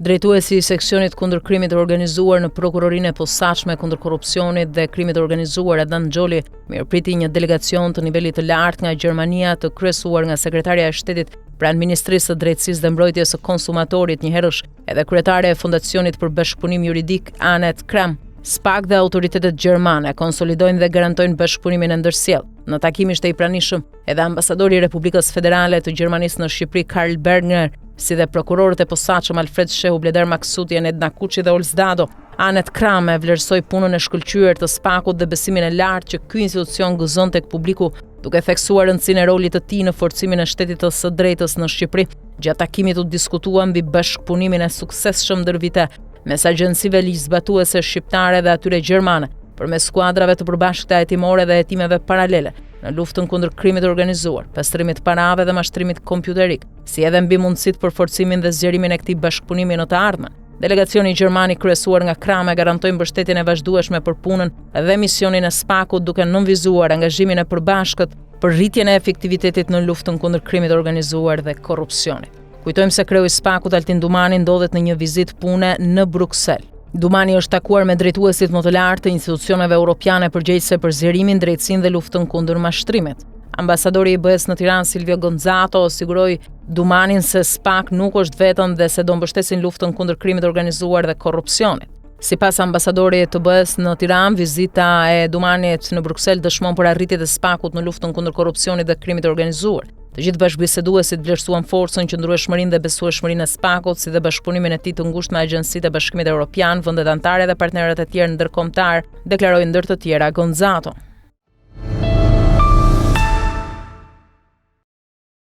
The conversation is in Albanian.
Drejtuesi i seksionit kundër krimit të organizuar në Prokurorinë e Posaçme kundër korrupsionit dhe krimit të organizuar Adan Xholi mirëpriti një delegacion të nivelit të lartë nga Gjermania të kryesuar nga sekretarja e shtetit pranë Ministrisë së Drejtësisë dhe Mbrojtjes së Konsumatorit njëherësh edhe kryetare e Fondacionit për Bashkëpunim Juridik Annette Kramp. SPAK dhe autoritetet gjermane konsolidojnë dhe garantojnë bashkëpunimin e ndërsjellë. Në takim ishte i pranishëm edhe ambasadori i Republikës Federale të Gjermanisë në Shqipëri Karl Bergner, si dhe prokurorët e posaçëm Alfred Shehu, Bleder Maksutien, Edna Kuçi dhe Olsdado. Annette Kramp e vlerësoi punën e shkëlqyer të SPAK-ut dhe besimin e lartë që ky institucion gëzon tek publiku, duke theksuar rëndësinë e rolit të tij në forcimin e shtetit të së drejtës në Shqipëri. Gjatë takimit u diskutua mbi bashkëpunimin e suksesshëm ndër vite mes agjencive ligjzbatuese shqiptare dhe atyre gjermane, përmes skuadrave të përbashkëta hetimore dhe hetimeve paralele në luftën kundër krimit të organizuar, pastrimit parave dhe mashtrimit kompjuterik, si edhe mbi mundësitë për forcimin dhe zgjerimin e këtij bashkëpunimi në të ardhmen. Delegacioni gjerman i kryesuar nga Kramp garantoi mbështetjen e vazhdueshme për punën dhe misionin e SPAK-ut duke nënvizuar angazhimin e përbashkët për rritjen e efektivitetit në luftën kundër krimit të organizuar dhe korrupsionit. Kujtojmë se kreu i SPAK-ut Altin Dumani ndodhet në një vizitë pune në Bruksel. Dumani është takuar me drejtuesit më të lartë të institucioneve europiane përgjegjëse për zgjerimin, drejtësinë dhe luftën kundër mashtrimit. Ambasadori i BE-s në Tiranë Silvio Gonzato siguroi Dumanin se SPAK nuk është vetëm dhe se do mbështesin luftën kundër krimit të organizuar dhe korrupsionit. Sipas ambasadorit të BE-s në Tiranë, vizita e Dumanit në Bruksel dëshmon për arritjet e SPAK-ut në luftën kundër korrupsionit dhe krimit të organizuar. Të gjithë bashkëbiseduesit vlerësuan forcën, qëndrueshmërinë dhe besueshmërinë e SPAK-ut, si dhe bashkëpunimin e tij të ngushtë me agjencitë e Bashkimit Evropian, vendet anëtare dhe partnerët e tjerë ndërkombëtar, deklaroi ndër të tjera Gonzato.